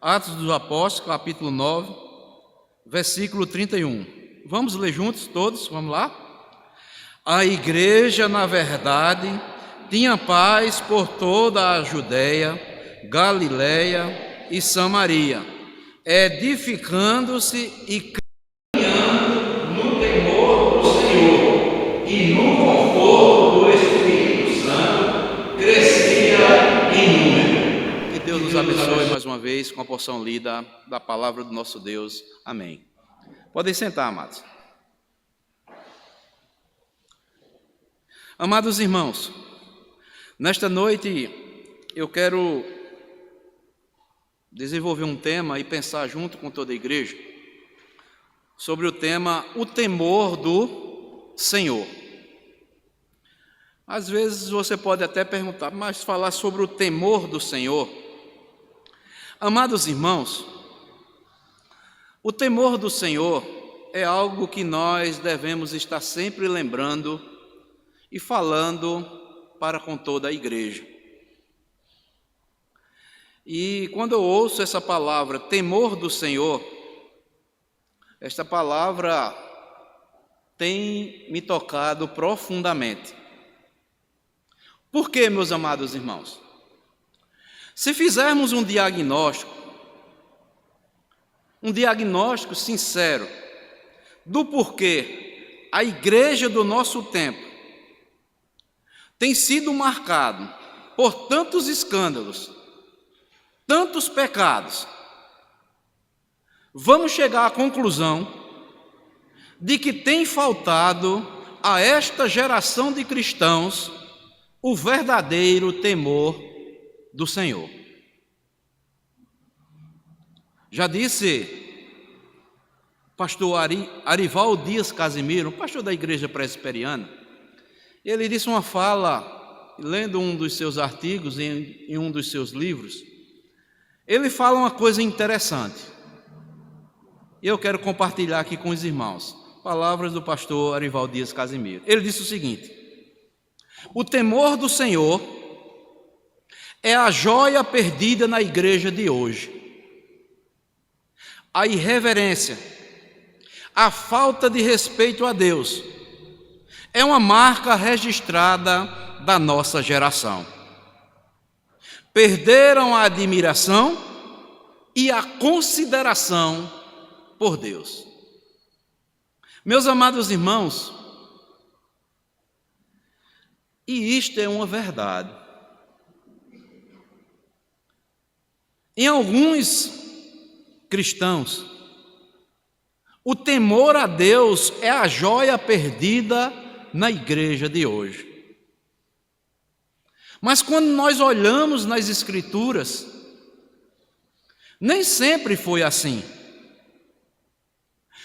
Atos dos Apóstolos, capítulo 9, versículo 31. Vamos ler juntos todos? Vamos lá? A igreja, na verdade, tinha paz por toda a Judéia, Galiléia e Samaria, edificando-se e caminhando no temor do Senhor e no conforto do Espírito Santo, crescia em número. Que Deus nos abençoe mais uma vez com a porção lida da palavra do nosso Deus. Amém. Podem sentar, amados. Amados irmãos, nesta noite eu quero desenvolver um tema e pensar junto com toda a igreja sobre o tema o temor do Senhor. Às vezes você pode até perguntar, mas falar sobre o temor do Senhor? Amados irmãos, o temor do Senhor é algo que nós devemos estar sempre lembrando e falando para com toda a igreja. E quando eu ouço essa palavra, temor do Senhor, esta palavra tem me tocado profundamente. Por quê, meus amados irmãos? Se fizermos um diagnóstico sincero do porquê a igreja do nosso tempo tem sido marcado por tantos escândalos, tantos pecados, vamos chegar à conclusão de que tem faltado a esta geração de cristãos o verdadeiro temor do Senhor. Já disse pastor Arival Dias Casimiro, pastor da igreja presbiteriana, ele disse uma fala, lendo um dos seus artigos em um dos seus livros, ele fala uma coisa interessante. Eu quero compartilhar aqui com os irmãos, palavras do pastor Arival Dias Casimiro. Ele disse o seguinte: o temor do Senhor é a joia perdida na igreja de hoje. A irreverência, a falta de respeito a Deus é uma marca registrada da nossa geração. Perderam a admiração e a consideração por Deus. Meus amados irmãos, e isto é uma verdade. Em alguns cristãos, o temor a Deus é a joia perdida na igreja de hoje. Mas quando nós olhamos nas Escrituras, nem sempre foi assim.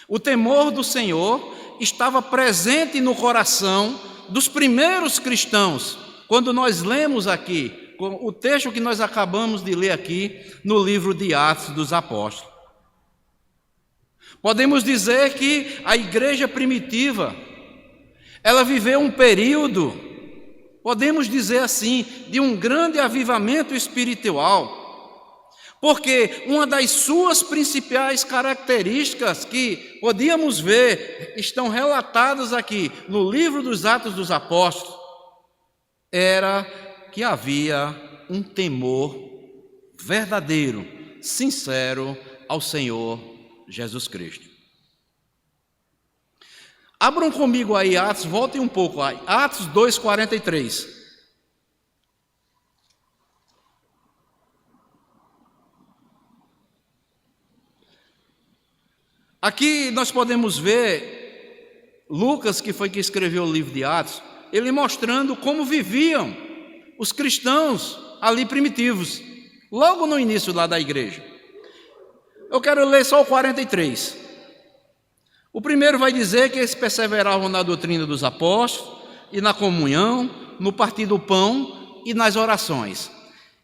O temor do Senhor estava presente no coração dos primeiros cristãos, quando nós lemos aqui, o texto que nós acabamos de ler aqui, no livro de Atos dos Apóstolos. Podemos dizer que a igreja primitiva, ela viveu um período, podemos dizer assim, de um grande avivamento espiritual, porque uma das suas principais características que podíamos ver, estão relatadas aqui no livro dos Atos dos Apóstolos, era que havia um temor verdadeiro, sincero ao Senhor Jesus Cristo. Abram comigo aí Atos, voltem um pouco aí, Atos 2:43. Aqui nós podemos ver Lucas, que foi que escreveu o livro de Atos, ele mostrando como viviam os cristãos ali primitivos, logo no início lá da igreja. Eu quero ler só o 43. O primeiro vai dizer que eles perseveravam na doutrina dos apóstolos e na comunhão, no partir do pão e nas orações.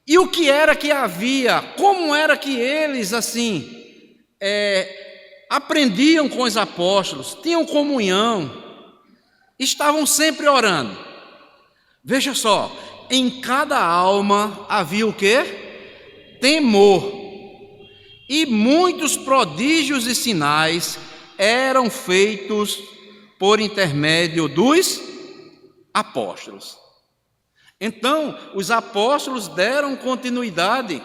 E o que era que havia, como era que eles assim aprendiam com os apóstolos, tinham comunhão, estavam sempre orando. Veja só, em cada alma havia o quê? Temor. e muitos prodígios e sinais eram feitos por intermédio dos apóstolos. Então, os apóstolos deram continuidade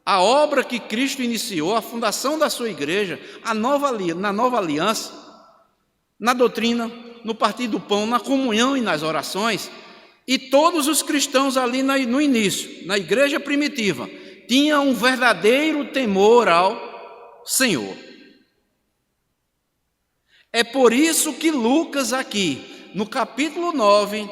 à obra que Cristo iniciou, a fundação da sua igreja, na nova aliança, na doutrina, no partir do pão, na comunhão e nas orações. E todos os cristãos ali no início, na igreja primitiva, tinham um verdadeiro temor ao Senhor. É por isso que Lucas aqui, no capítulo 9,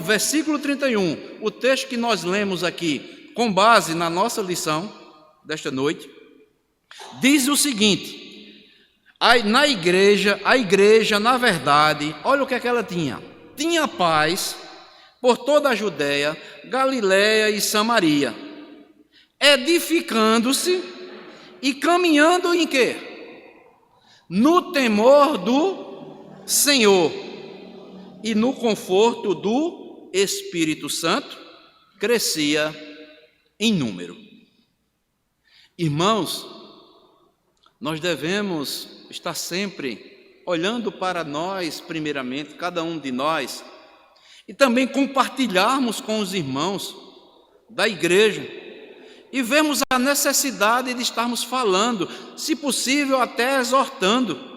versículo 31, o texto que nós lemos aqui, com base na nossa lição desta noite, diz o seguinte: a igreja, na verdade, olha o que é que ela tinha. Tinha paz por toda a Judéia, Galiléia e Samaria, edificando-se e caminhando em quê? No temor do Senhor e no conforto do Espírito Santo, crescia em número. Irmãos, nós devemos estar sempre olhando para nós, primeiramente, cada um de nós, e também compartilharmos com os irmãos da igreja, e vemos a necessidade de estarmos falando, se possível até exortando.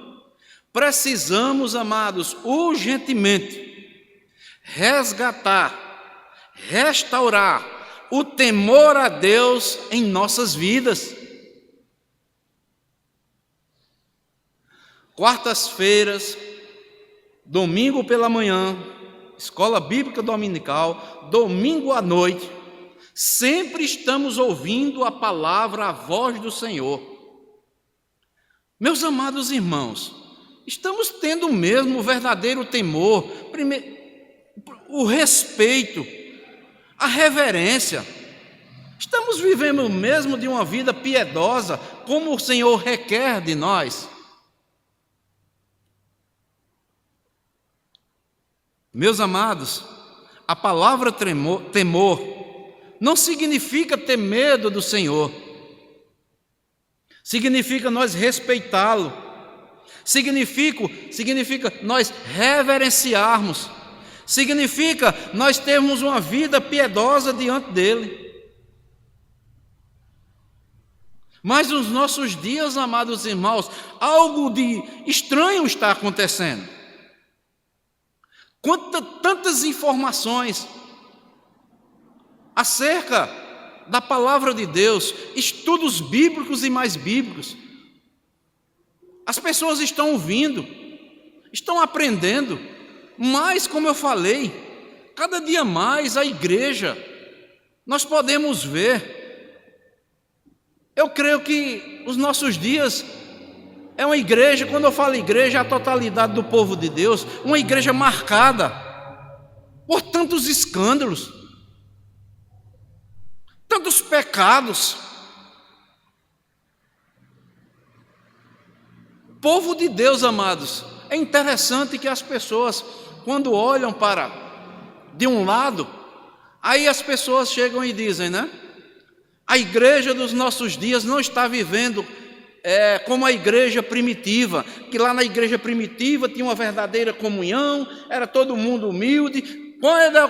Precisamos, amados, urgentemente resgatar, restaurar o temor a Deus em nossas vidas. Quartas-feiras, domingo pela manhã, escola bíblica dominical, domingo à noite, sempre estamos ouvindo a palavra, a voz do Senhor. Meus amados irmãos, estamos tendo mesmo o verdadeiro temor, o respeito, a reverência. Estamos vivendo mesmo de uma vida piedosa, como o Senhor requer de nós. Meus amados, a palavra temor não significa ter medo do Senhor, significa nós respeitá-lo, significa nós reverenciarmos, significa nós termos uma vida piedosa diante dele. Mas nos nossos dias, amados irmãos, algo de estranho está acontecendo. Tantas informações acerca da palavra de Deus, estudos bíblicos e mais bíblicos. As pessoas estão ouvindo, estão aprendendo, mas, como eu falei, cada dia mais a igreja, nós podemos ver, eu creio que os nossos dias é uma igreja, quando eu falo igreja, é a totalidade do povo de Deus, uma igreja marcada por tantos escândalos, tantos pecados. Povo de Deus, amados, é interessante que as pessoas, quando olham para de um lado, aí as pessoas chegam e dizem, né? A igreja dos nossos dias não está vivendo como a igreja primitiva, que lá na igreja primitiva tinha uma verdadeira comunhão, era todo mundo humilde.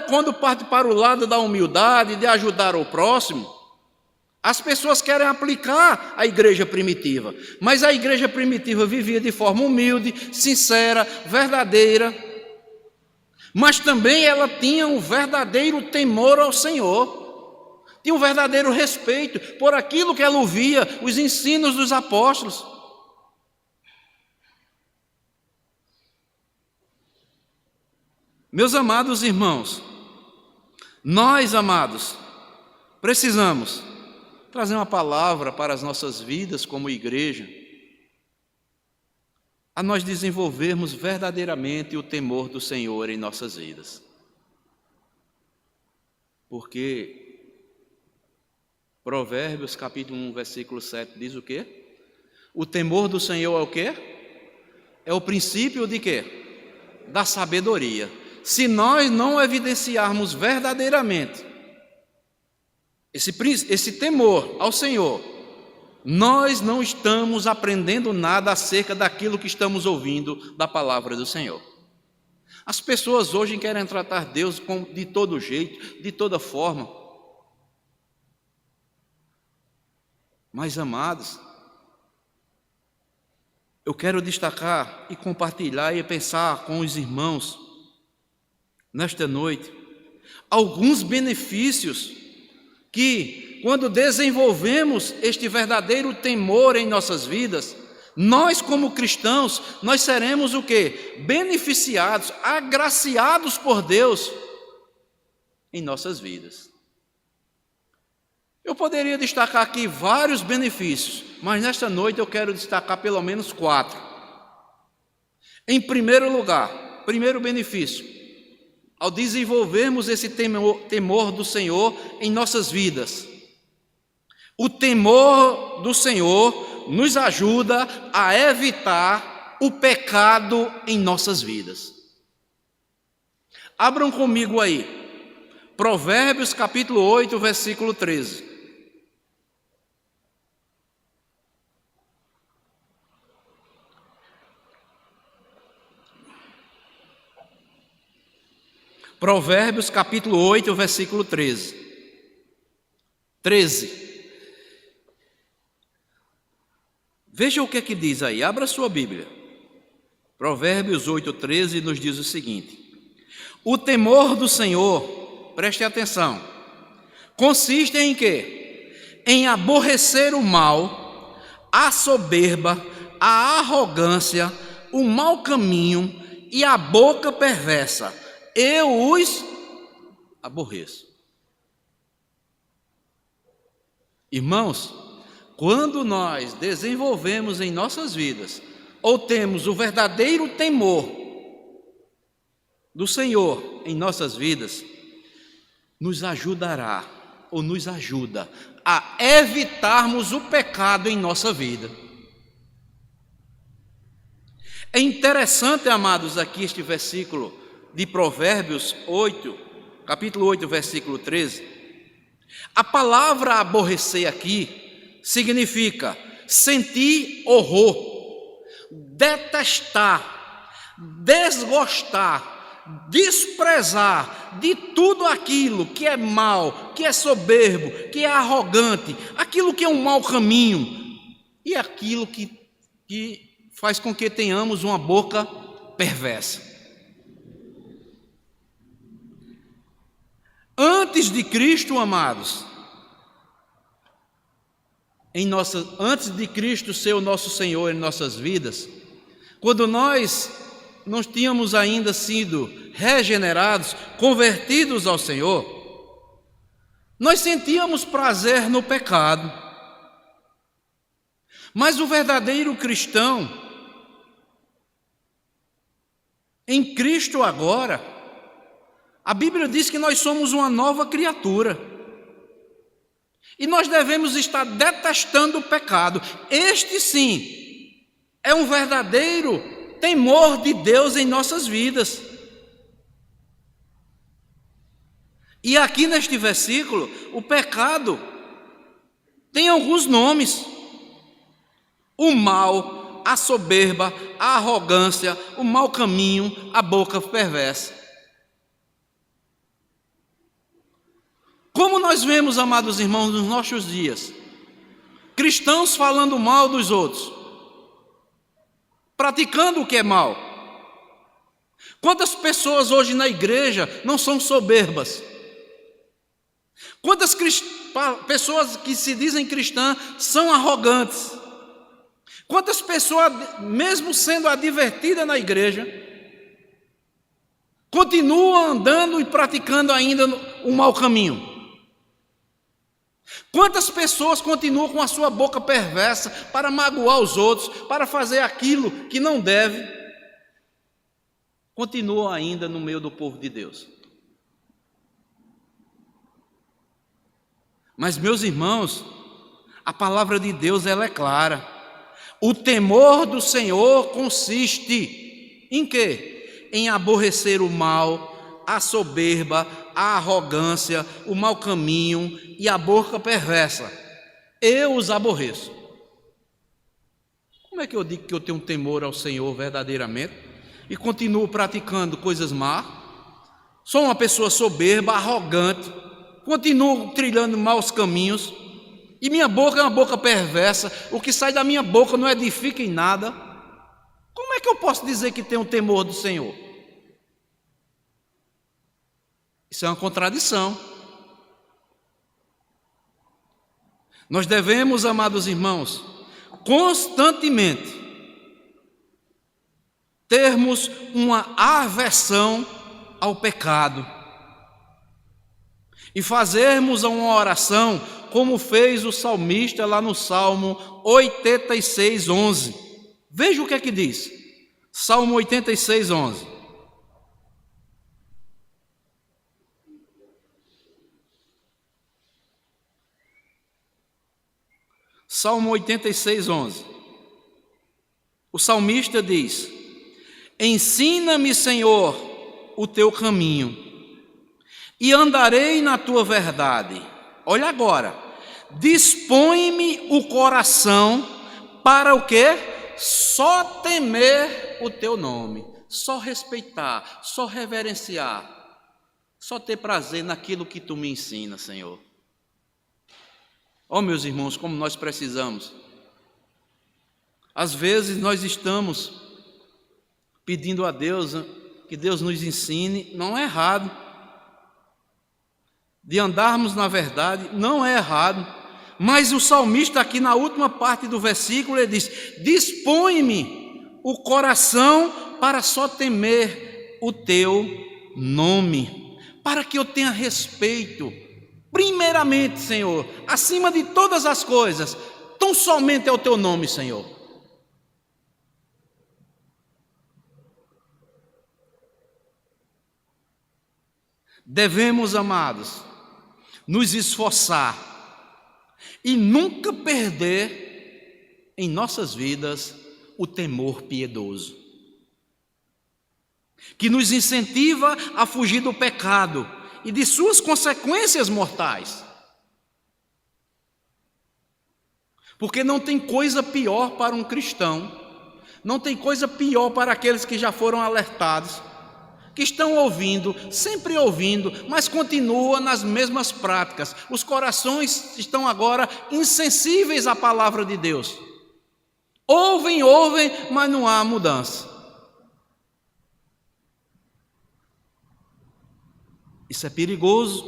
Quando parte para o lado da humildade, de ajudar o próximo, as pessoas querem aplicar a igreja primitiva, mas a igreja primitiva vivia de forma humilde, sincera, verdadeira, mas também ela tinha um verdadeiro temor ao Senhor, tinha um verdadeiro respeito por aquilo que ela ouvia, os ensinos dos apóstolos. Meus amados irmãos, nós, amados, precisamos trazer uma palavra para as nossas vidas como igreja, a nós desenvolvermos verdadeiramente o temor do Senhor em nossas vidas. Porque Provérbios capítulo 1, versículo 7 diz o quê? O temor do Senhor é o quê? É o princípio de quê? Da sabedoria. Se nós não evidenciarmos verdadeiramente esse temor ao Senhor, nós não estamos aprendendo nada acerca daquilo que estamos ouvindo da palavra do Senhor. As pessoas hoje querem tratar Deus de todo jeito, de toda forma. Mas, amados, eu quero destacar e compartilhar e pensar com os irmãos, nesta noite, alguns benefícios que, quando desenvolvemos este verdadeiro temor em nossas vidas, nós como cristãos, nós seremos o quê? Beneficiados, agraciados por Deus em nossas vidas. Eu poderia destacar aqui vários benefícios, mas nesta noite eu quero destacar pelo menos 4. Em primeiro lugar, primeiro benefício, ao desenvolvermos esse temor do Senhor em nossas vidas, o temor do Senhor nos ajuda a evitar o pecado em nossas vidas. Abram comigo aí, Provérbios capítulo 8, versículo 13. Provérbios capítulo 8, versículo 13. 13. Veja o que é que diz aí, abra sua Bíblia. Provérbios 8, 13 nos diz o seguinte: o temor do Senhor, preste atenção, consiste em quê? Em aborrecer o mal, a soberba, a arrogância, o mau caminho e a boca perversa. Eu os aborreço. Irmãos, quando nós desenvolvemos em nossas vidas, ou temos o verdadeiro temor do Senhor em nossas vidas, nos ajudará, ou nos ajuda, a evitarmos o pecado em nossa vida. É interessante, amados, aqui este versículo de Provérbios 8, capítulo 8, versículo 13. A palavra aborrecer aqui significa sentir horror, detestar, desgostar, desprezar de tudo aquilo que é mal, que é soberbo, que é arrogante, aquilo que é um mau caminho e aquilo que faz com que tenhamos uma boca perversa. Antes de Cristo, amados, antes de Cristo ser o nosso Senhor em nossas vidas, quando nós não tínhamos ainda sido regenerados, convertidos ao Senhor, nós sentíamos prazer no pecado. Mas o verdadeiro cristão, em Cristo agora, a Bíblia diz que nós somos uma nova criatura. E nós devemos estar detestando o pecado. Este sim é um verdadeiro temor de Deus em nossas vidas. E aqui neste versículo, o pecado tem alguns nomes: o mal, a soberba, a arrogância, o mau caminho, a boca perversa. Como nós vemos, amados irmãos, nos nossos dias, cristãos falando mal dos outros, praticando o que é mal. Quantas pessoas hoje na igreja não são soberbas? Quantas pessoas que se dizem cristãs são arrogantes? Quantas pessoas, mesmo sendo advertidas na igreja, continuam andando e praticando ainda o mau caminho? Quantas pessoas continuam com a sua boca perversa para magoar os outros, para fazer aquilo que não deve, continuam ainda no meio do povo de Deus? Mas, meus irmãos, a palavra de Deus ela é clara. O temor do Senhor consiste em quê? Em aborrecer o mal, a soberba, a arrogância, o mau caminho e a boca perversa. Eu os aborreço. Como é que eu digo que eu tenho temor ao Senhor verdadeiramente e continuo praticando coisas más? Sou uma pessoa soberba, arrogante, continuo trilhando maus caminhos e minha boca é uma boca perversa, o que sai da minha boca não edifica em nada. Como é que eu posso dizer que tenho temor do Senhor? Isso é uma contradição. Nós devemos, amados irmãos, constantemente termos uma aversão ao pecado e fazermos uma oração como fez o salmista lá no Salmo 86, 11. Veja o que é que diz. Salmo 86, 11. Salmo 86, 11. O salmista diz: ensina-me, Senhor, o teu caminho, e andarei na tua verdade. Olha agora, dispõe-me o coração para o quê? Só temer o teu nome, só respeitar, só reverenciar, só ter prazer naquilo que tu me ensina, Senhor. Oh, meus irmãos, como nós precisamos. Às vezes nós estamos pedindo a Deus que Deus nos ensine, não é errado. De andarmos na verdade, não é errado. Mas o salmista aqui na última parte do versículo, ele diz: dispõe-me o coração para só temer o teu nome, para que eu tenha respeito. Primeiramente, Senhor, acima de todas as coisas, tão somente é o teu nome, Senhor. Devemos, amados, nos esforçar e nunca perder em nossas vidas o temor piedoso, que nos incentiva a fugir do pecado e de suas consequências mortais. Porque não tem coisa pior para um cristão, não tem coisa pior para aqueles que já foram alertados, que estão ouvindo, sempre ouvindo, mas continuam nas mesmas práticas. Os corações estão agora insensíveis à palavra de Deus. Ouvem, mas não há mudança. Isso é perigoso.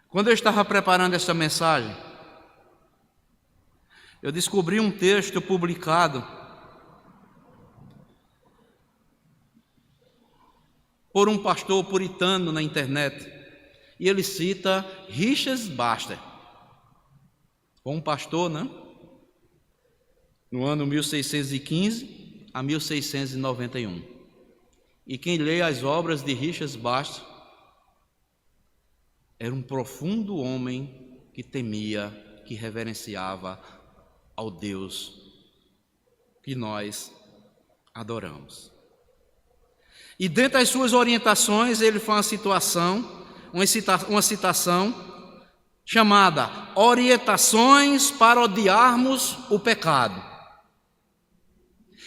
Quando eu estava preparando esta mensagem, eu descobri um texto publicado por um pastor puritano na internet, e ele cita Richard Baxter, um pastor, né? No ano 1615 a 1691. E quem lê as obras de Richard Baxter era um profundo homem que temia, que reverenciava ao Deus que nós adoramos. E dentro das suas orientações, ele faz uma citação chamada Orientações para odiarmos o pecado.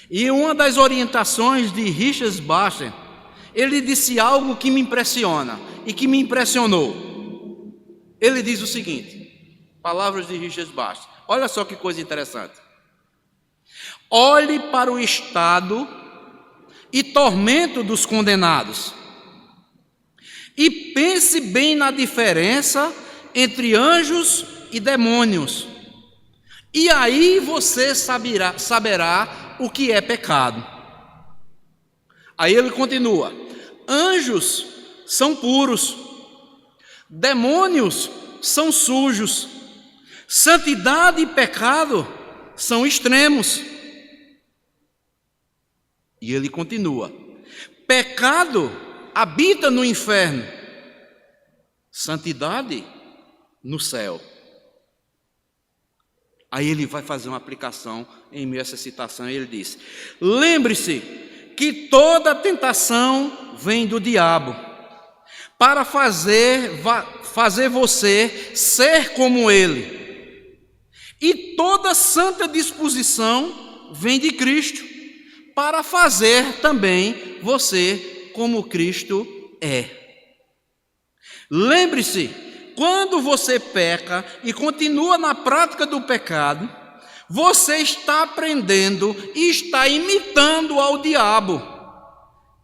E uma das orientações de Richard Baxter, ele disse algo que me impressiona e que me impressionou. Ele diz o seguinte, palavras de Richard Baxter, olha só que coisa interessante. Olhe para o estado e tormento dos condenados e pense bem na diferença entre anjos e demônios, e aí você saberá o que é pecado. Aí ele continua: anjos são puros, demônios são sujos, santidade e pecado são extremos. E ele continua: pecado habita no inferno, santidade no céu. Aí ele vai fazer uma aplicação em meio a essa citação, e ele diz: lembre-se que toda tentação vem do diabo para fazer fazer você ser como Ele. E toda santa disposição vem de Cristo, para fazer também você como Cristo é. Lembre-se, quando você peca e continua na prática do pecado, você está aprendendo e está imitando ao diabo,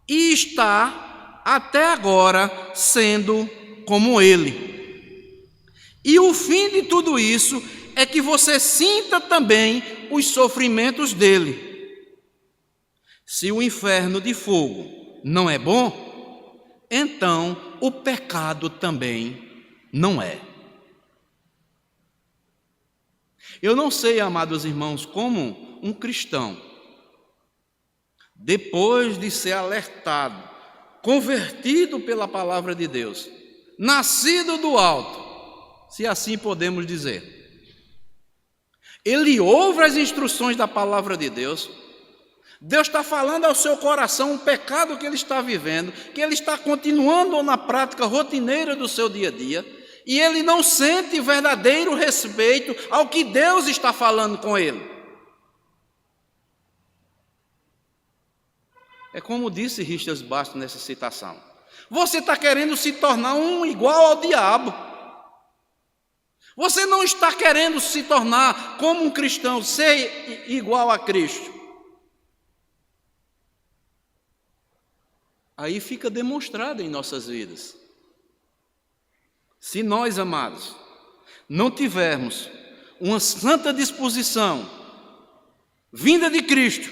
e está até agora sendo como ele. E o fim de tudo isso é que você sinta também os sofrimentos dele. Se o inferno de fogo não é bom, então o pecado também não é. Eu não sei, amados irmãos, como um cristão, depois de ser alertado, convertido pela palavra de Deus, nascido do alto, se assim podemos dizer, ele ouve as instruções da palavra de Deus, Deus está falando ao seu coração um pecado que ele está vivendo, que ele está continuando na prática rotineira do seu dia a dia, e ele não sente verdadeiro respeito ao que Deus está falando com ele. É como disse Richard Bastos nessa citação: você está querendo se tornar um igual ao diabo. Você não está querendo se tornar como um cristão, ser igual a Cristo. Aí fica demonstrado em nossas vidas. Se nós, amados, não tivermos uma santa disposição vinda de Cristo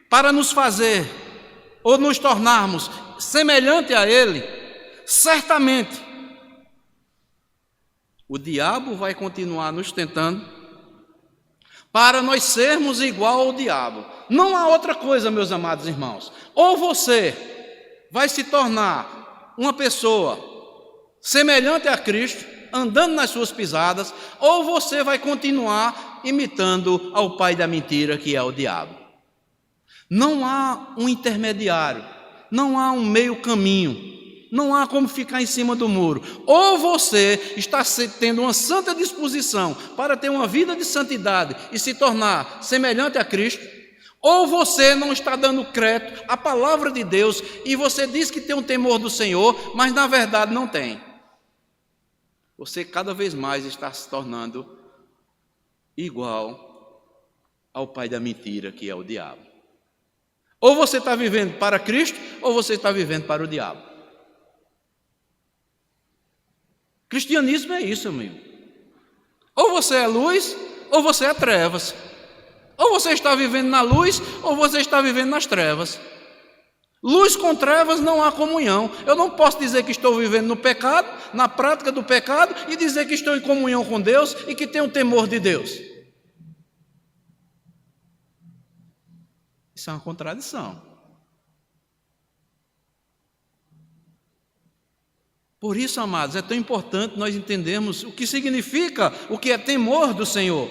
para nos fazer ou nos tornarmos semelhante a Ele, certamente o diabo vai continuar nos tentando para nós sermos igual ao diabo. Não há outra coisa, meus amados irmãos. Ou você vai se tornar uma pessoa semelhante a Cristo, andando nas suas pisadas, ou você vai continuar imitando ao pai da mentira, que é o diabo. Não há um intermediário, não há um meio caminho, não há como ficar em cima do muro. Ou você está tendo uma santa disposição para ter uma vida de santidade e se tornar semelhante a Cristo, ou você não está dando crédito à palavra de Deus e você diz que tem um temor do Senhor, mas na verdade não tem. Você cada vez mais está se tornando igual ao pai da mentira, que é o diabo. Ou você está vivendo para Cristo, ou você está vivendo para o diabo. Cristianismo é isso, amigo. Ou você é luz, ou você é trevas. Ou você está vivendo na luz, ou você está vivendo nas trevas. Luz com trevas não há comunhão. Eu não posso dizer que estou vivendo no pecado, na prática do pecado, e dizer que estou em comunhão com Deus e que tenho temor de Deus. Isso é uma contradição. Por isso, amados, é tão importante nós entendermos o que significa o que é temor do Senhor.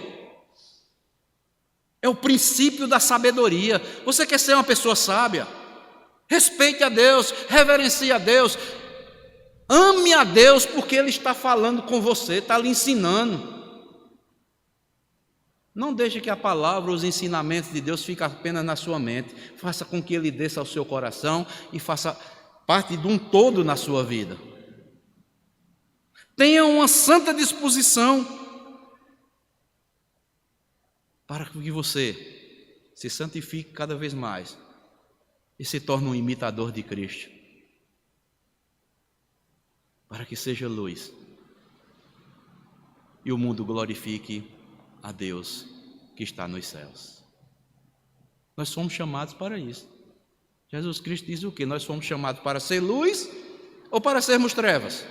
É o princípio da sabedoria. Você quer ser uma pessoa sábia? Respeite a Deus, reverencie a Deus, ame a Deus, porque Ele está falando com você, está lhe ensinando. Não deixe que a palavra, os ensinamentos de Deus fiquem apenas na sua mente. Faça com que Ele desça ao seu coração e faça parte de um todo na sua vida. Tenha uma santa disposição para que você se santifique cada vez mais e se torne um imitador de Cristo, para que seja luz e o mundo glorifique a Deus que está nos céus. Nós somos chamados para isso. Jesus Cristo diz o quê? Nós fomos chamados para ser luz ou para sermos trevas?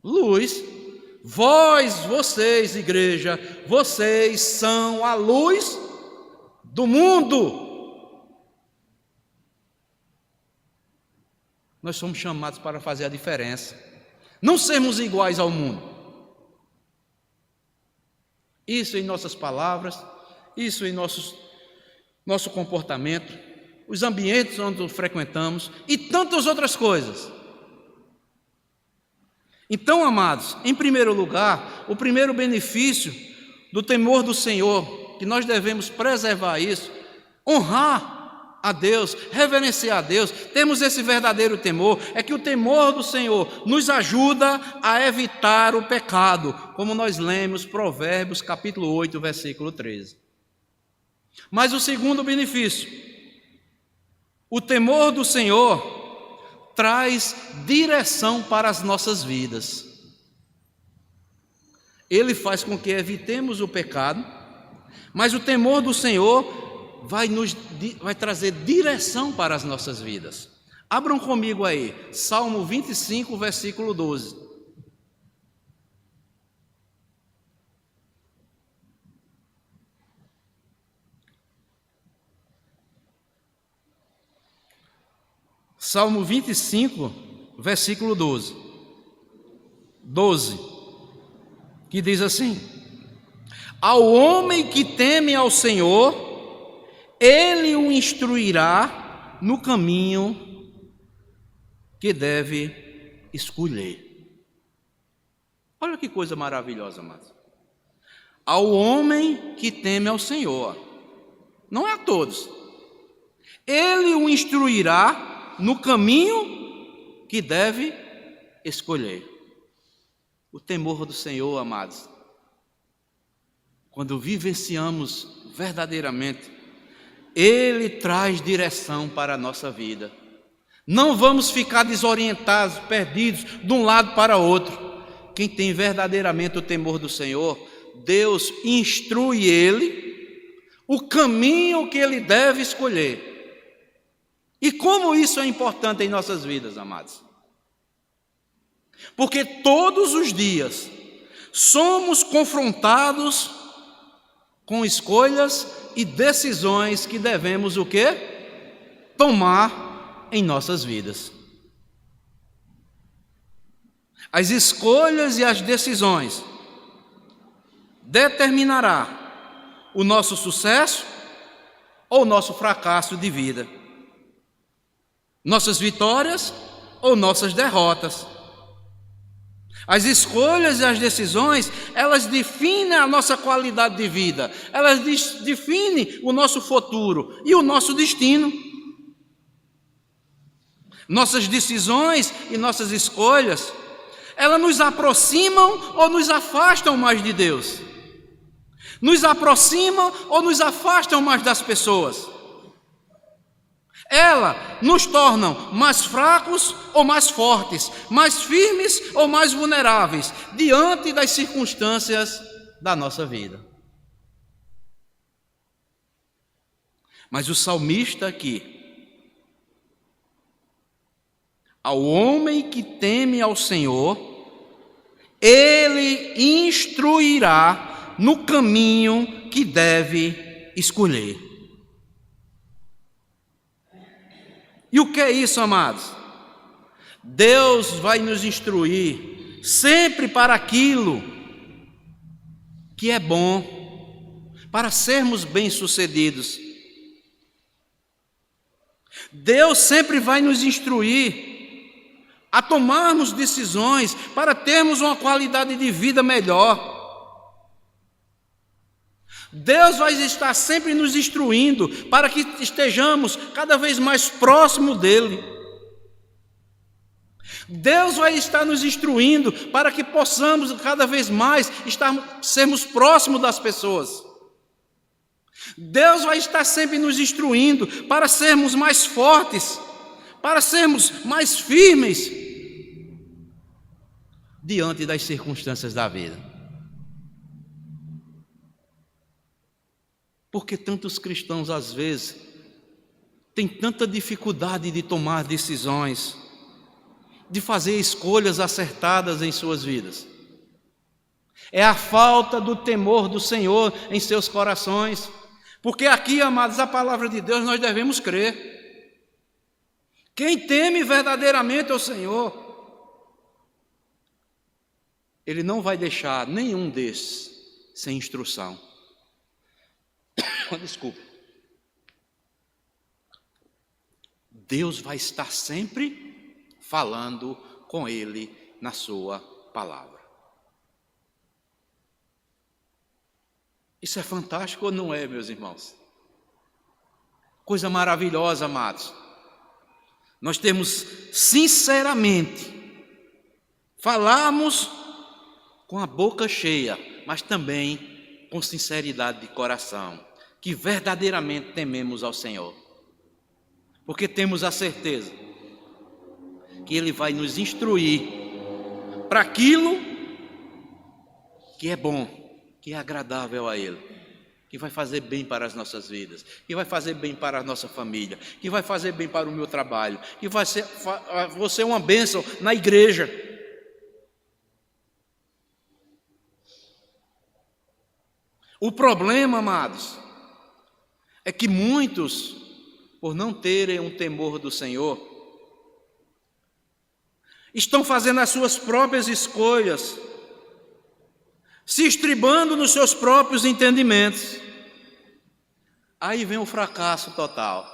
Luz. Vocês, igreja, vocês são a luz do mundo. Nós somos chamados para fazer a diferença, não sermos iguais ao mundo. Isso em nossas palavras, isso em nosso comportamento, os ambientes onde frequentamos e tantas outras coisas. Então, amados, em primeiro lugar, o primeiro benefício do temor do Senhor, que nós devemos preservar isso, honrar a Deus, reverenciar a Deus, temos esse verdadeiro temor, é que o temor do Senhor nos ajuda a evitar o pecado, como nós lemos Provérbios capítulo 8, versículo 13. Mas o segundo benefício, o temor do Senhor traz direção para as nossas vidas. Ele faz com que evitemos o pecado, mas o temor do Senhor vai trazer direção para as nossas vidas. Abram comigo aí, Salmo 25, versículo 12. Salmo 25, versículo 12. 12, que diz assim: ao homem que teme ao Senhor, ele o instruirá no caminho que deve escolher. Olha que coisa maravilhosa, amados. Ao homem que teme ao Senhor, não é a todos, ele o instruirá no caminho que deve escolher. O temor do Senhor, amados, quando vivenciamos verdadeiramente, ele traz direção para a nossa vida. Não vamos ficar desorientados, perdidos de um lado para outro. Quem tem verdadeiramente o temor do Senhor, Deus instrui ele o caminho que ele deve escolher. E como isso é importante em nossas vidas, amados? Porque todos os dias somos confrontados com escolhas e decisões que devemos o quê? Tomar em nossas vidas. As escolhas e as decisões determinará o nosso sucesso ou o nosso fracasso de vida. Nossas vitórias ou nossas derrotas. As escolhas e as decisões, elas definem a nossa qualidade de vida, elas definem o nosso futuro e o nosso destino. Nossas decisões e nossas escolhas, elas nos aproximam ou nos afastam mais de Deus, nos aproximam ou nos afastam mais das pessoas. Elas nos tornam mais fracos ou mais fortes, mais firmes ou mais vulneráveis diante das circunstâncias da nossa vida. Mas o salmista aqui, ao homem que teme ao Senhor, ele instruirá no caminho que deve escolher. E o que é isso, amados? Deus vai nos instruir sempre para aquilo que é bom, para sermos bem-sucedidos. Deus sempre vai nos instruir a tomarmos decisões para termos uma qualidade de vida melhor. Deus vai estar sempre nos instruindo para que estejamos cada vez mais próximo dEle. Deus vai estar nos instruindo para que possamos cada vez mais sermos próximos das pessoas. Deus vai estar sempre nos instruindo para sermos mais fortes, para sermos mais firmes diante das circunstâncias da vida. Porque tantos cristãos, às vezes, têm tanta dificuldade de tomar decisões, de fazer escolhas acertadas em suas vidas. É a falta do temor do Senhor em seus corações. Porque aqui, amados, a palavra de Deus nós devemos crer. Quem teme verdadeiramente ao Senhor, Ele não vai deixar nenhum desses sem instrução. Desculpa. Deus vai estar sempre falando com ele na sua palavra. Isso é fantástico ou não é, meus irmãos? Coisa maravilhosa, amados. Nós temos, sinceramente, falarmos com a boca cheia, mas também com sinceridade de coração, que verdadeiramente tememos ao Senhor. Porque temos a certeza que Ele vai nos instruir para aquilo que é bom, que é agradável a Ele, que vai fazer bem para as nossas vidas, que vai fazer bem para a nossa família, que vai fazer bem para o meu trabalho, que vai ser você uma bênção na igreja. O problema, amados, é que muitos, por não terem um temor do Senhor, estão fazendo as suas próprias escolhas, se estribando nos seus próprios entendimentos. Aí vem o fracasso total.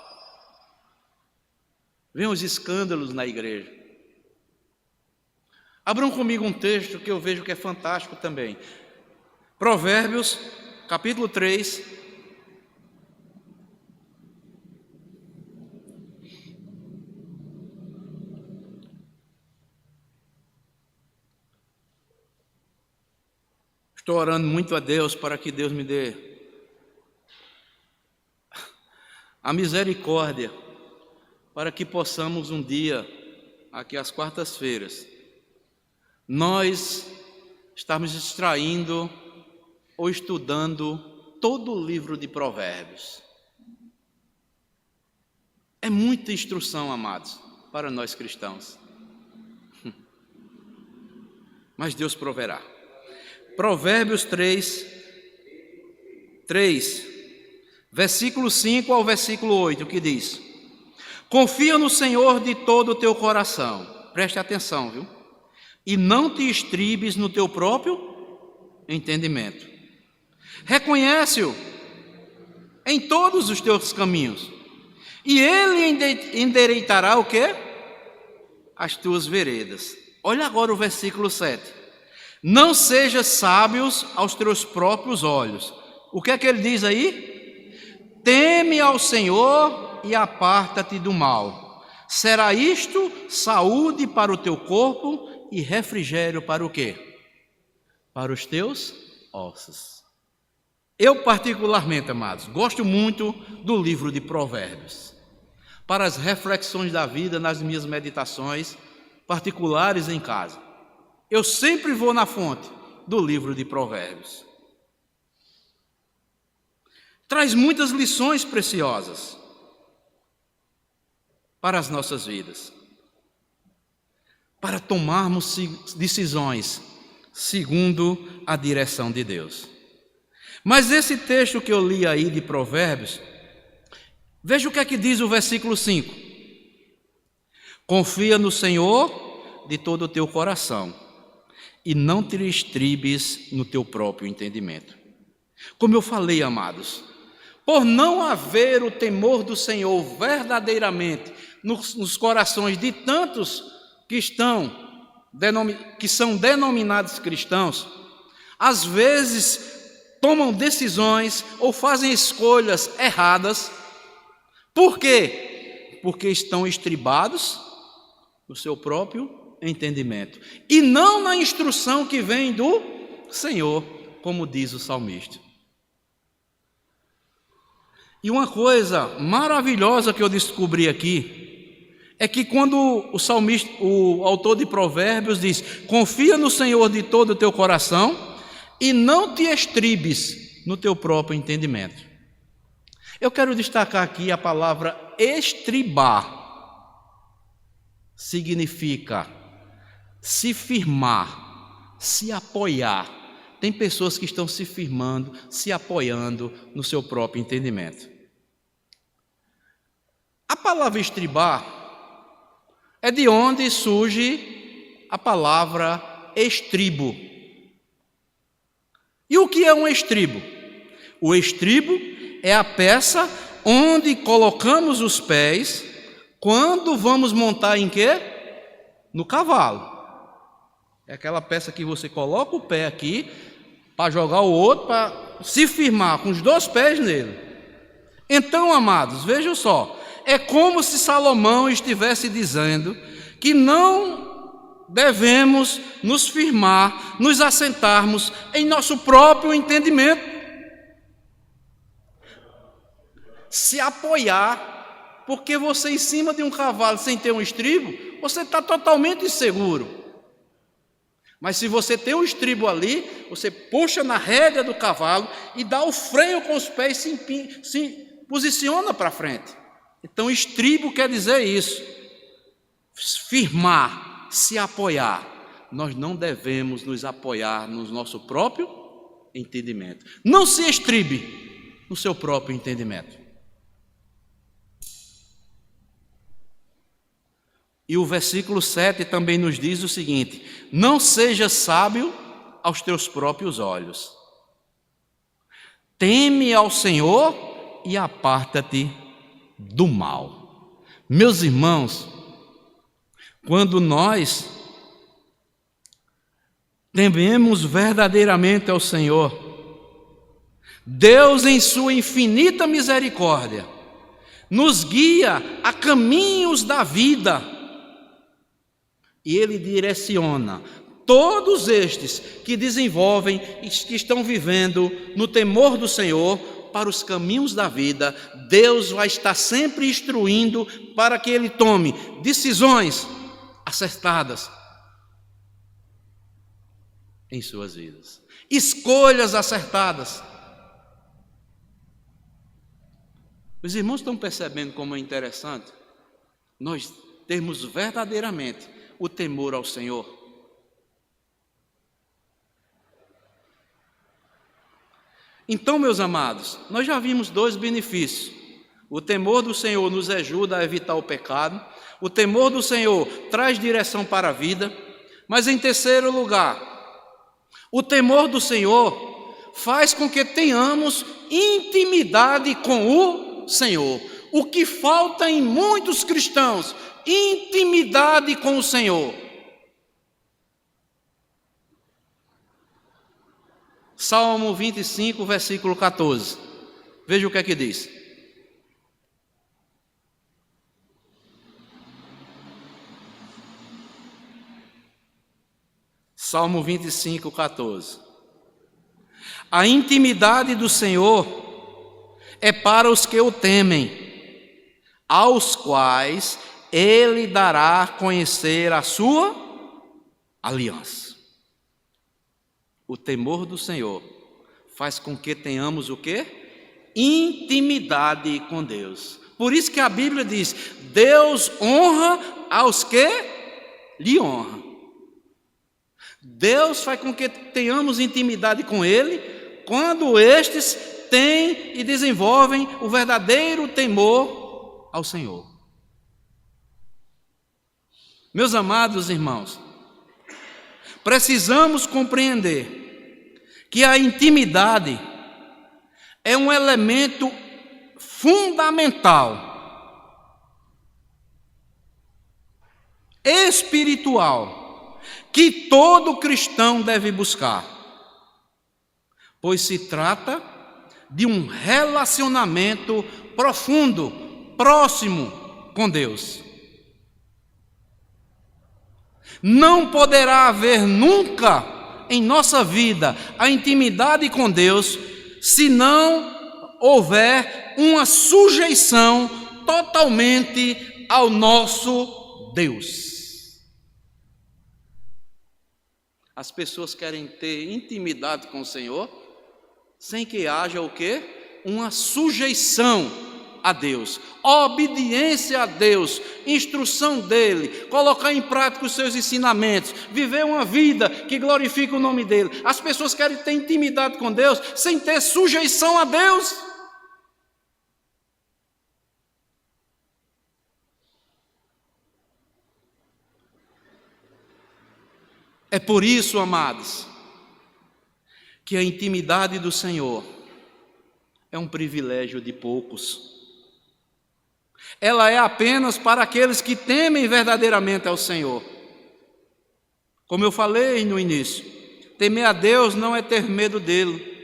Vem os escândalos na igreja. Abram comigo um texto que eu vejo que é fantástico também. Provérbios, capítulo 3. Estou orando muito a Deus para que Deus me dê a misericórdia, para que possamos um dia, aqui às quartas-feiras, nós estarmos extraindo ou estudando todo o livro de Provérbios. É muita instrução, amados, para nós cristãos. Mas Deus proverá. Provérbios 3, versículo 5 ao versículo 8, que diz: confia no Senhor de todo o teu coração, preste atenção, viu? E não te estribes no teu próprio entendimento. Reconhece-o em todos os teus caminhos, e Ele endireitará o quê? As tuas veredas. Olha agora o versículo 7. Não sejas sábios aos teus próprios olhos. O que é que ele diz aí? Teme ao Senhor e aparta-te do mal. Será isto saúde para o teu corpo e refrigério para o quê? Para os teus ossos. Eu particularmente, amados, gosto muito do livro de Provérbios. Para as reflexões da vida, nas minhas meditações particulares em casa. Eu sempre vou na fonte do livro de Provérbios. Traz muitas lições preciosas para as nossas vidas, para tomarmos decisões segundo a direção de Deus. Mas esse texto que eu li aí de Provérbios, veja o que é que diz o versículo 5. Confia no Senhor de todo o teu coração e não te estribes no teu próprio entendimento. Como eu falei, amados, por não haver o temor do Senhor verdadeiramente nos corações de tantos que são denominados cristãos, às vezes tomam decisões ou fazem escolhas erradas. Por quê? Porque estão estribados no seu próprio entendimento e não na instrução que vem do Senhor, como diz o salmista. E uma coisa maravilhosa que eu descobri aqui é que quando o salmista, o autor de Provérbios diz: confia no Senhor de todo o teu coração e não te estribes no teu próprio entendimento. Eu quero destacar aqui a palavra estribar. Significa se firmar, se apoiar. Tem pessoas que estão se firmando, se apoiando no seu próprio entendimento. A palavra estribar é de onde surge a palavra estribo. E o que é um estribo? O estribo é a peça onde colocamos os pés quando vamos montar em quê? No cavalo. É aquela peça que você coloca o pé aqui para jogar o outro, para se firmar com os dois pés nele. Então, amados, vejam só, é como se Salomão estivesse dizendo que não devemos nos firmar, nos assentarmos em nosso próprio entendimento, se apoiar, porque você em cima de um cavalo sem ter um estribo, você está totalmente inseguro. Mas se você tem um estribo ali, você puxa na rédea do cavalo e dá o freio com os pés, se posiciona para frente. Então, estribo quer dizer isso, firmar, se apoiar. Nós não devemos nos apoiar no nosso próprio entendimento. Não se estribe no seu próprio entendimento. E o versículo 7 também nos diz o seguinte: não seja sábio aos teus próprios olhos. Teme ao Senhor e aparta-te do mal. Meus irmãos, quando nós tememos verdadeiramente ao Senhor, Deus em sua infinita misericórdia nos guia a caminhos da vida. E Ele direciona todos estes que desenvolvem e que estão vivendo no temor do Senhor para os caminhos da vida. Deus vai estar sempre instruindo para que ele tome decisões acertadas em suas vidas, escolhas acertadas. Os irmãos estão percebendo como é interessante nós termos verdadeiramente o temor ao Senhor? Então, meus amados, nós já vimos dois benefícios. O temor do Senhor nos ajuda a evitar o pecado, o temor do Senhor traz direção para a vida, mas em terceiro lugar, o temor do Senhor faz com que tenhamos intimidade com o Senhor. O que falta em muitos cristãos: intimidade com o Senhor. Salmo 25, versículo 14. Veja o que é que diz. Salmo 25, 14. A intimidade do Senhor é para os que o temem, aos quais Ele dará a conhecer a sua aliança. O temor do Senhor faz com que tenhamos o quê? Intimidade com Deus. Por isso que a Bíblia diz: Deus honra aos que lhe honram. Deus faz com que tenhamos intimidade com Ele quando estes têm e desenvolvem o verdadeiro temor ao Senhor. Meus amados irmãos, precisamos compreender que a intimidade é um elemento fundamental, espiritual, que todo cristão deve buscar, pois se trata de um relacionamento profundo, próximo com Deus. Não poderá haver nunca em nossa vida a intimidade com Deus se não houver uma sujeição totalmente ao nosso Deus. As pessoas querem ter intimidade com o Senhor sem que haja o quê? Uma sujeição a Deus, obediência a Deus, instrução dEle, colocar em prática os seus ensinamentos, viver uma vida que glorifica o nome dEle. As pessoas querem ter intimidade com Deus sem ter sujeição a Deus. É por isso, amados, que a intimidade do Senhor é um privilégio de poucos. Ela é apenas para aqueles que temem verdadeiramente ao Senhor. Como eu falei no início, temer a Deus não é ter medo dele,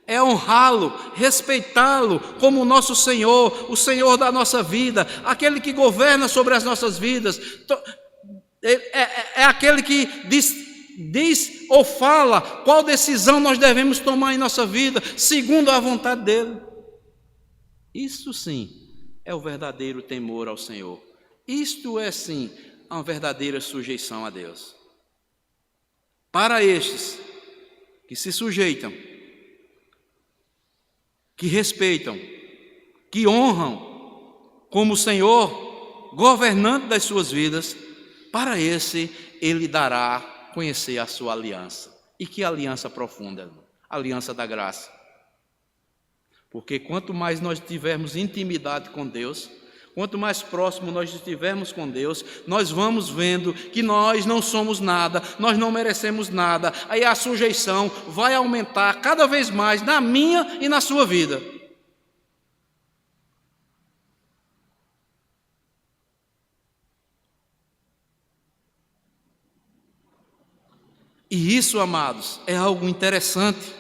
é honrá-lo, respeitá-lo como o nosso Senhor, o Senhor da nossa vida, aquele que governa sobre as nossas vidas, é aquele que diz ou fala qual decisão nós devemos tomar em nossa vida, segundo a vontade dele. Isso sim é o verdadeiro temor ao Senhor. Isto é sim uma verdadeira sujeição a Deus. Para estes que se sujeitam, que respeitam, que honram como Senhor, governante das suas vidas, para esse Ele dará conhecer a sua aliança. E que aliança profunda? A aliança da graça. Porque quanto mais nós tivermos intimidade com Deus, quanto mais próximo nós estivermos com Deus, nós vamos vendo que nós não somos nada, nós não merecemos nada. Aí a sujeição vai aumentar cada vez mais na minha e na sua vida. E isso, amados, é algo interessante.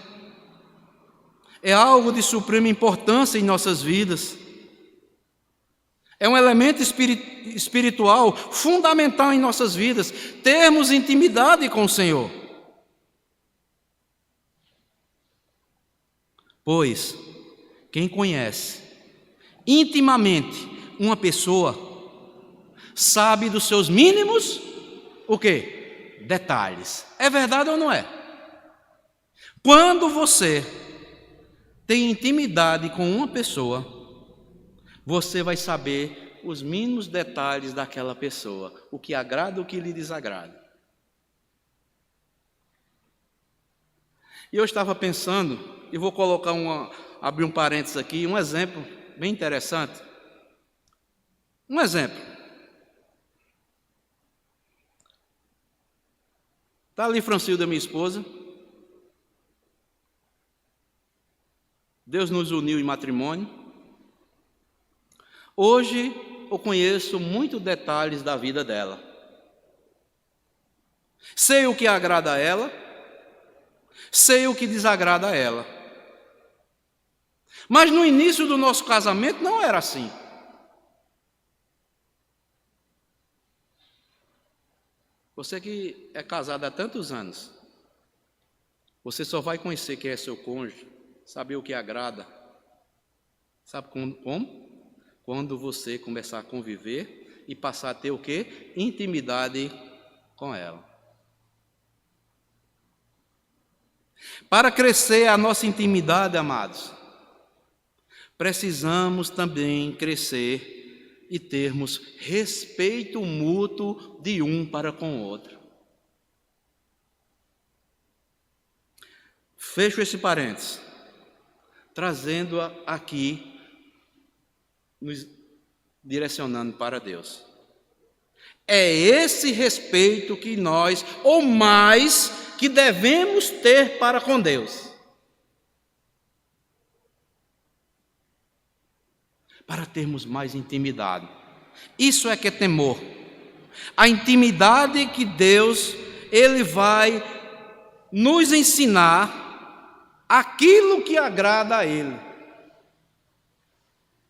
É algo de suprema importância em nossas vidas. É um elemento espiritual fundamental em nossas vidas, termos intimidade com o Senhor. Pois, quem conhece intimamente uma pessoa, sabe dos seus mínimos, o quê? Detalhes. É verdade ou não é? Quando você tem intimidade com uma pessoa, você vai saber os mínimos detalhes daquela pessoa, o que agrada, o que lhe desagrada. E eu estava pensando, e vou colocar abrir um parênteses aqui, um exemplo bem interessante. Um exemplo. Está ali Francilda, minha esposa. Deus nos uniu em matrimônio. Hoje eu conheço muitos detalhes da vida dela. Sei o que agrada a ela, sei o que desagrada a ela. Mas no início do nosso casamento não era assim. Você que é casado há tantos anos, você só vai conhecer quem é seu cônjuge, saber o que agrada. Sabe como? Quando você começar a conviver e passar a ter o quê? Intimidade com ela. Para crescer a nossa intimidade, amados, precisamos também crescer e termos respeito mútuo de um para com o outro. Fecho esse parênteses, trazendo aqui, nos direcionando para Deus. É esse respeito que nós, ou mais, que devemos ter para com Deus. Para termos mais intimidade. Isso é que é temor. A intimidade que Deus, Ele vai nos ensinar aquilo que agrada a Ele.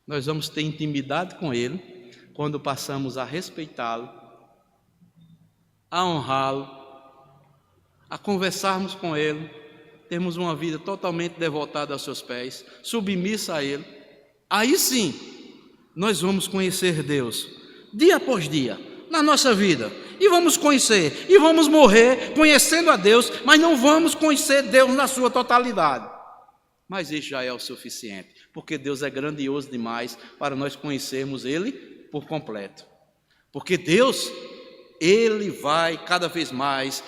Nós vamos ter intimidade com Ele quando passamos a respeitá-lo, a honrá-lo, a conversarmos com Ele, termos uma vida totalmente devotada aos seus pés, submissa a Ele. Aí sim, nós vamos conhecer Deus, dia após dia, na nossa vida. E vamos conhecer, e vamos morrer conhecendo a Deus, mas não vamos conhecer Deus na sua totalidade. Mas isso já é o suficiente, porque Deus é grandioso demais para nós conhecermos Ele por completo. Porque Deus, Ele vai cada vez mais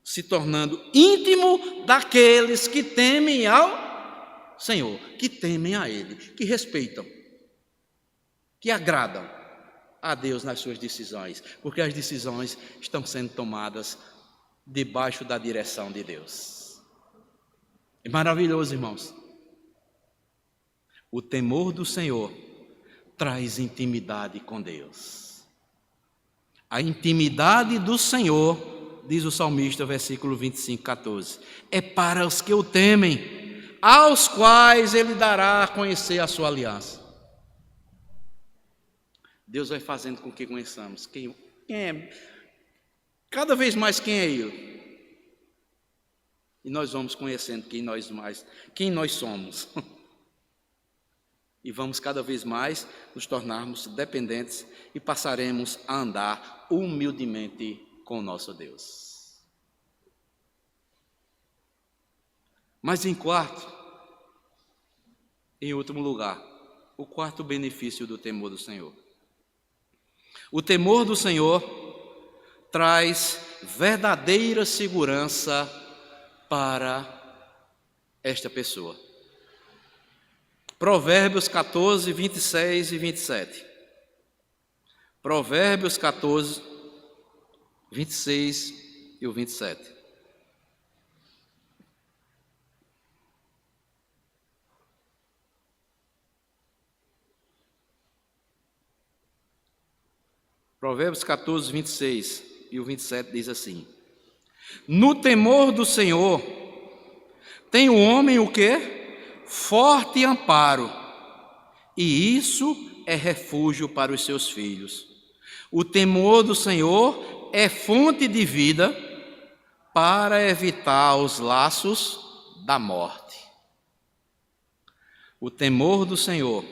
se tornando íntimo daqueles que temem ao Senhor, que temem a Ele, que respeitam, que agradam a Deus nas suas decisões, porque as decisões estão sendo tomadas debaixo da direção de Deus. É maravilhoso, irmãos. O temor do Senhor traz intimidade com Deus. A intimidade do Senhor, diz o salmista, versículo 25, 14, é para os que o temem, aos quais ele dará a conhecer a sua aliança. Deus vai fazendo com que conheçamos quem é, cada vez mais quem é Ele. E nós vamos conhecendo quem nós somos. E vamos cada vez mais nos tornarmos dependentes e passaremos a andar humildemente com o nosso Deus. Mas em último lugar, o quarto benefício do temor do Senhor. O temor do Senhor traz verdadeira segurança para esta pessoa. Provérbios 14, 26 e 27. Provérbios 14, 26 e o 27. Provérbios 14, 26 e o 27 diz assim: no temor do Senhor tem o homem o quê? Forte amparo, e isso é refúgio para os seus filhos. O temor do Senhor é fonte de vida para evitar os laços da morte. O temor do Senhor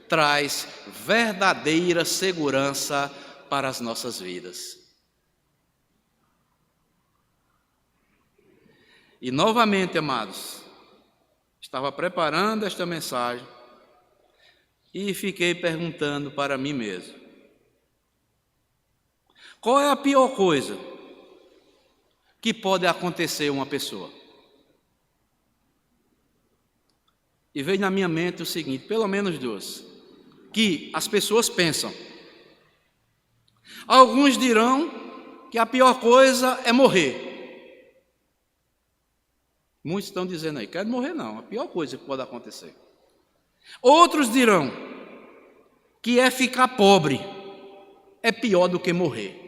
traz verdadeira segurança para as nossas vidas. E novamente, amados, estava preparando esta mensagem e fiquei perguntando para mim mesmo: qual é a pior coisa que pode acontecer a uma pessoa? E veio na minha mente o seguinte, pelo menos duas, que as pessoas pensam. Alguns dirão que a pior coisa é morrer. Muitos estão dizendo aí, quero morrer não, a pior coisa que pode acontecer. Outros dirão que é ficar pobre, é pior do que morrer.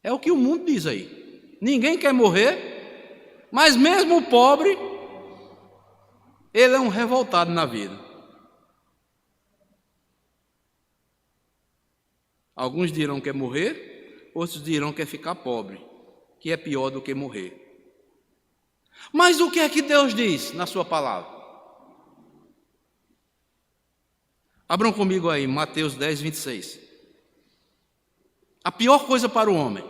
É o que o mundo diz aí. Ninguém quer morrer, mas mesmo o pobre, ele é um revoltado na vida. Alguns dirão que é morrer, outros dirão que é ficar pobre, que é pior do que morrer. Mas o que é que Deus diz na sua palavra? Abram comigo aí, Mateus 10, 26. A pior coisa para o homem.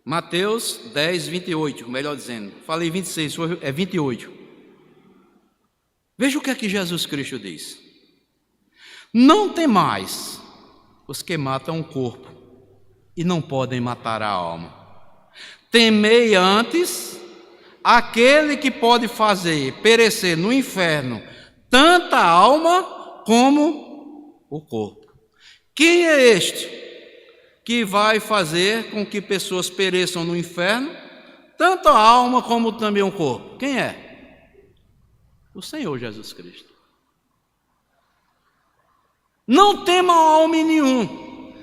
Mateus 10, 28, melhor dizendo. Falei 26, é 28. Veja o que é que Jesus Cristo diz. Não temais os que matam o corpo e não podem matar a alma. Temei antes aquele que pode fazer perecer no inferno tanta alma como o corpo. Quem é este que vai fazer com que pessoas pereçam no inferno, tanto a alma como também o corpo? Quem é? O Senhor Jesus Cristo. Não temam homem nenhum,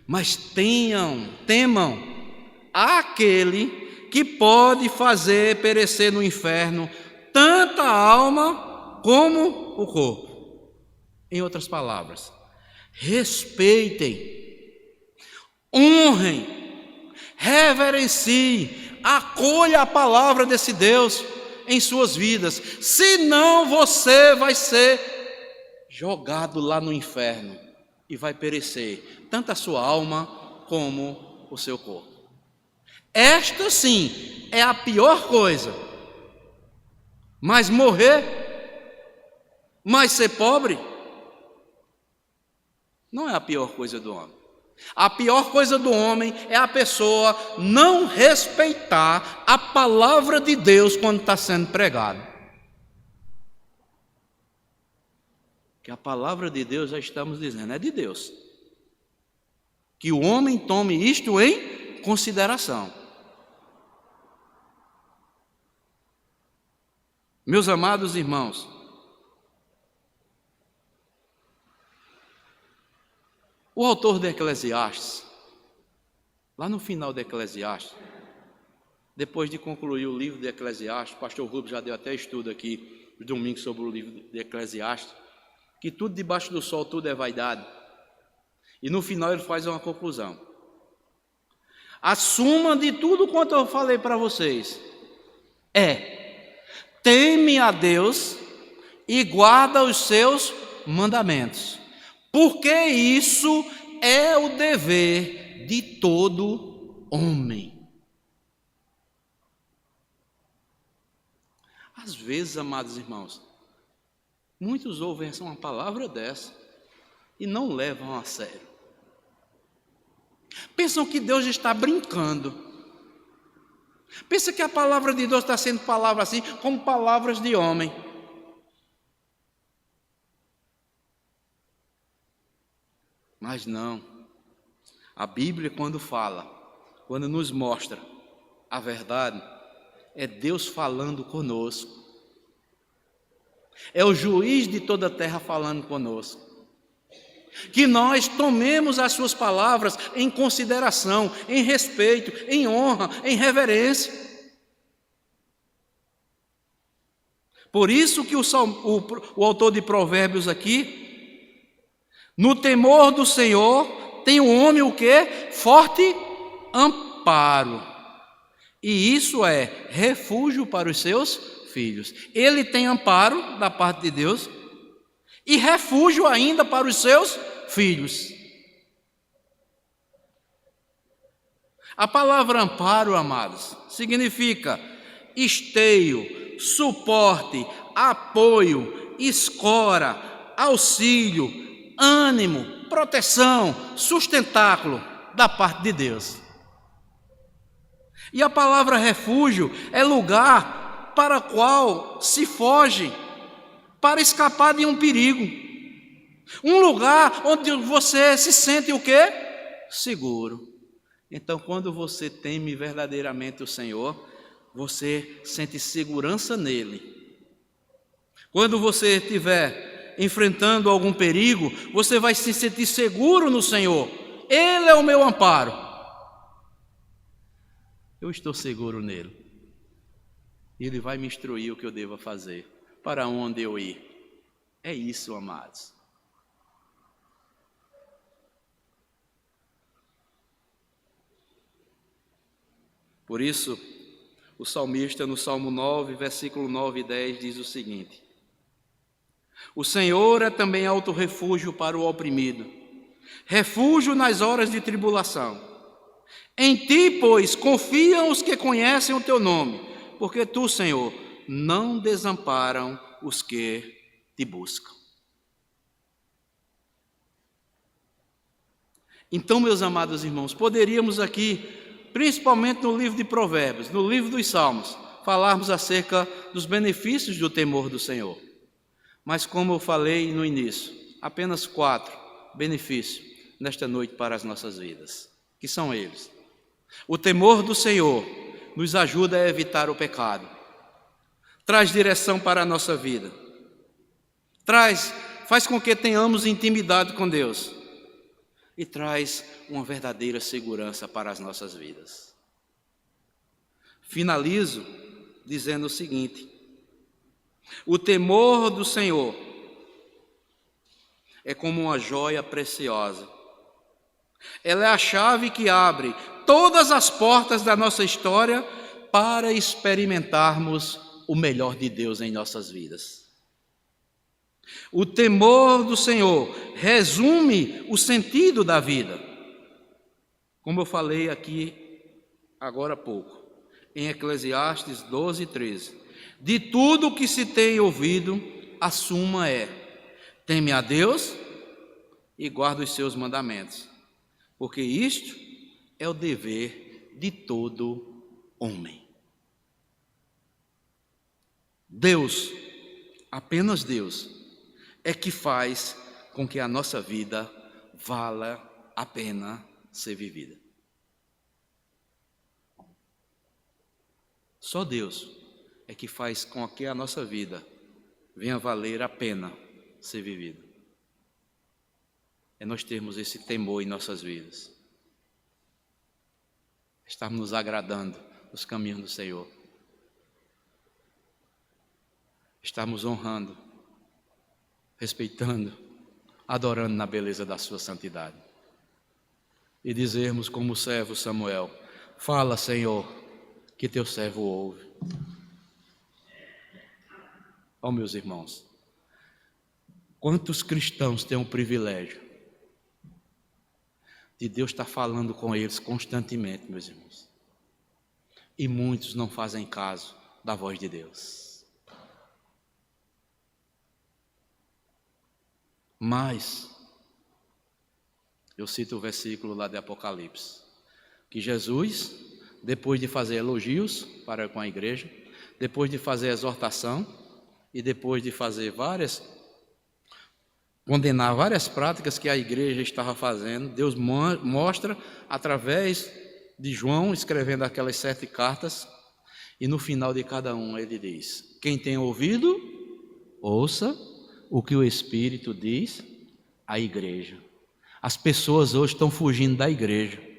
mas temam aquele que pode fazer perecer no inferno tanto a alma como o corpo. Em outras palavras, respeitem, honrem, reverenciem, acolha a palavra desse Deus em suas vidas, senão você vai ser jogado lá no inferno e vai perecer tanto a sua alma como o seu corpo. Esta sim é a pior coisa, mas morrer, mas ser pobre, não é a pior coisa do homem. A pior coisa do homem é a pessoa não respeitar a palavra de Deus quando está sendo pregada. Que a palavra de Deus, já estamos dizendo, é de Deus. Que o homem tome isto em consideração. Meus amados irmãos, o autor de Eclesiastes, lá no final de Eclesiastes, depois de concluir o livro de Eclesiastes, o pastor Rubens já deu até estudo aqui, os domingos, sobre o livro de Eclesiastes, que tudo debaixo do sol, tudo é vaidade. E no final ele faz uma conclusão. A suma de tudo quanto eu falei para vocês é: teme a Deus e guarda os seus mandamentos, porque isso é o dever de todo homem. Às vezes, amados irmãos, muitos ouvem uma palavra dessa e não levam a sério. Pensam que Deus está brincando. Pensa que a palavra de Deus está sendo palavra assim, como palavras de homem. Mas não. A Bíblia, quando fala, quando nos mostra a verdade, é Deus falando conosco. É o juiz de toda a terra falando conosco. Que nós tomemos as suas palavras em consideração, em respeito, em honra, em reverência. Por isso que o autor de Provérbios aqui, no temor do Senhor, tem o homem o quê? Forte amparo. E isso é refúgio para os seus filhos. Ele tem amparo da parte de Deus e refúgio ainda para os seus filhos. A palavra amparo, amados, significa esteio, suporte, apoio, escora, auxílio, ânimo, proteção, sustentáculo da parte de Deus. E a palavra refúgio é lugar para o qual se foge para escapar de um perigo. Um lugar onde você se sente o quê? Seguro. Então, quando você teme verdadeiramente o Senhor, você sente segurança nele. Quando você estiver enfrentando algum perigo, você vai se sentir seguro no Senhor. Ele é o meu amparo. Eu estou seguro nele. Ele vai me instruir o que eu devo fazer, para onde eu ir. É isso, amados. Por isso, o salmista no Salmo 9, versículo 9 e 10 diz o seguinte: o Senhor é também alto refúgio para o oprimido, refúgio nas horas de tribulação. Em ti, pois, confiam os que conhecem o teu nome, porque tu, Senhor, não desamparam os que te buscam. Então, meus amados irmãos, poderíamos aqui, principalmente no livro de Provérbios, no livro dos Salmos, falarmos acerca dos benefícios do temor do Senhor. Mas como eu falei no início, apenas 4 benefícios nesta noite para as nossas vidas, que são eles. O temor do Senhor nos ajuda a evitar o pecado, traz direção para a nossa vida, faz com que tenhamos intimidade com Deus e traz uma verdadeira segurança para as nossas vidas. Finalizo dizendo o seguinte: o temor do Senhor é como uma joia preciosa. Ela é a chave que abre todas as portas da nossa história para experimentarmos o melhor de Deus em nossas vidas. O temor do Senhor resume o sentido da vida. Como eu falei aqui agora há pouco, em Eclesiastes 12, 13. De tudo o que se tem ouvido, a suma é: teme a Deus e guarda os seus mandamentos, porque isto é o dever de todo homem. Deus, apenas Deus, é que faz com que a nossa vida vala a pena ser vivida. Só Deus é que faz com que a nossa vida venha valer a pena ser vivida. É nós termos esse temor em nossas vidas. Estarmos nos agradando nos caminhos do Senhor. Estarmos honrando, respeitando, adorando na beleza da sua santidade. E dizermos como o servo Samuel: fala, Senhor, que teu servo ouve. Ó, meus irmãos, quantos cristãos têm o privilégio de Deus estar falando com eles constantemente, meus irmãos, e muitos não fazem caso da voz de Deus. Mas eu cito o versículo lá de Apocalipse, que Jesus, depois de fazer elogios para com a igreja, depois de fazer exortação e depois de fazer condenar várias práticas que a igreja estava fazendo, Deus mostra através de João escrevendo aquelas 7 cartas, e no final de cada um ele diz: quem tem ouvido, ouça o que o Espírito diz à igreja. As pessoas hoje estão fugindo da igreja.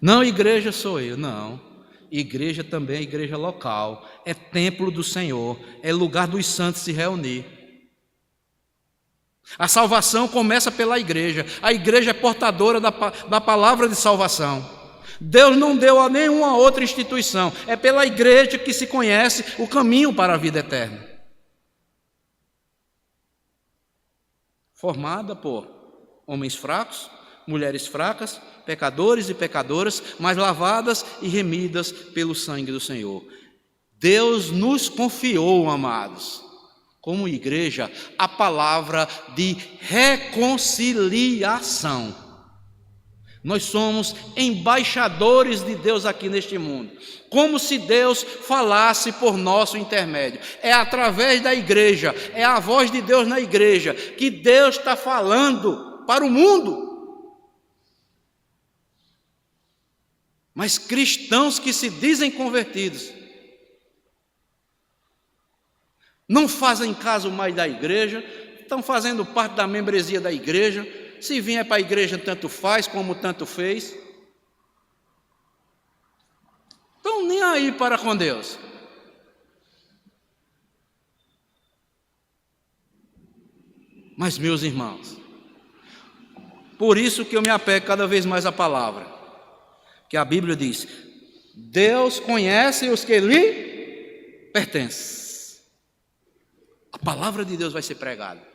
Não, igreja sou eu, não. Igreja também é igreja local, é templo do Senhor, é lugar dos santos se reunir. A salvação começa pela igreja. A igreja é portadora da palavra de salvação. Deus não deu a nenhuma outra instituição. É pela igreja que se conhece o caminho para a vida eterna. Formada por homens fracos, mulheres fracas, pecadores e pecadoras, mas lavadas e remidas pelo sangue do Senhor. Deus nos confiou, amados, como igreja, a palavra de reconciliação. Nós somos embaixadores de Deus aqui neste mundo, como se Deus falasse por nosso intermédio. É através da igreja, é a voz de Deus na igreja, que Deus está falando para o mundo. Mas cristãos que se dizem convertidos não fazem caso mais da igreja, estão fazendo parte da membresia da igreja. Se vier para a igreja, tanto faz como tanto fez. Estão nem aí para com Deus. Mas, meus irmãos, por isso que eu me apego cada vez mais à palavra, que a Bíblia diz: Deus conhece os que lhe pertencem. A palavra de Deus vai ser pregada.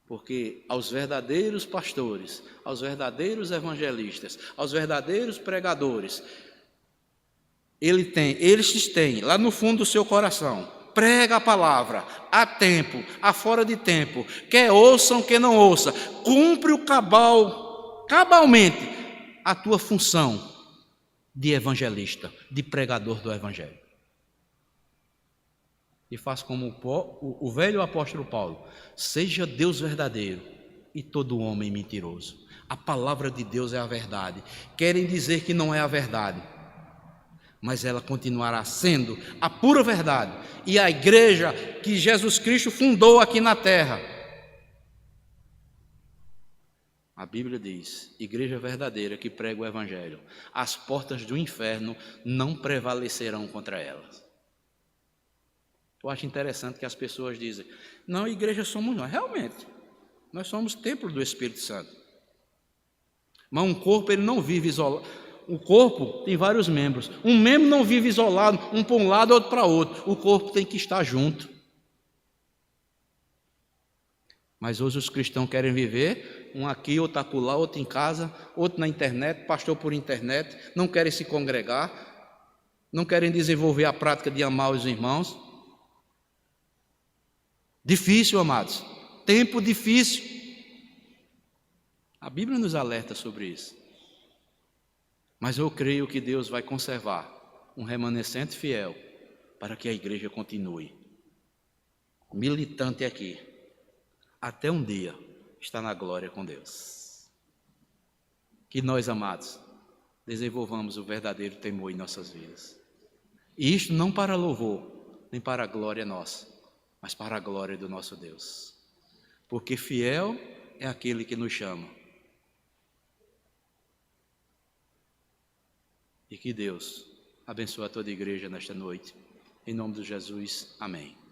Porque aos verdadeiros pastores, aos verdadeiros evangelistas, aos verdadeiros pregadores, eles têm lá no fundo do seu coração: prega a palavra, a tempo, a fora de tempo, quer ouçam, quer não ouça, cumpre o cabalmente a tua função de evangelista, de pregador do evangelho. E faz como o velho apóstolo Paulo: seja Deus verdadeiro e todo homem mentiroso. A palavra de Deus é a verdade. Querem dizer que não é a verdade, mas ela continuará sendo a pura verdade. E a igreja que Jesus Cristo fundou aqui na terra, a Bíblia diz: igreja verdadeira que prega o evangelho, as portas do inferno não prevalecerão contra elas. Eu acho interessante que as pessoas dizem: não, igreja somos nós. Realmente, nós somos templo do Espírito Santo. Mas um corpo, ele não vive isolado. O corpo tem vários membros. Um membro não vive isolado, um para um lado, outro para outro. O corpo tem que estar junto. Mas hoje os cristãos querem viver, um aqui, outro acolá, outro em casa, outro na internet, pastor por internet, não querem se congregar, não querem desenvolver a prática de amar os irmãos. Difícil, amados, tempo difícil. A Bíblia nos alerta sobre isso. Mas eu creio que Deus vai conservar um remanescente fiel para que a igreja continue militante aqui, até um dia estar na glória com Deus. Que nós, amados, desenvolvamos o verdadeiro temor em nossas vidas. E isto não para louvor, nem para a glória nossa, mas para a glória do nosso Deus. Porque fiel é aquele que nos chama. E que Deus abençoe a toda a igreja nesta noite. Em nome de Jesus, amém.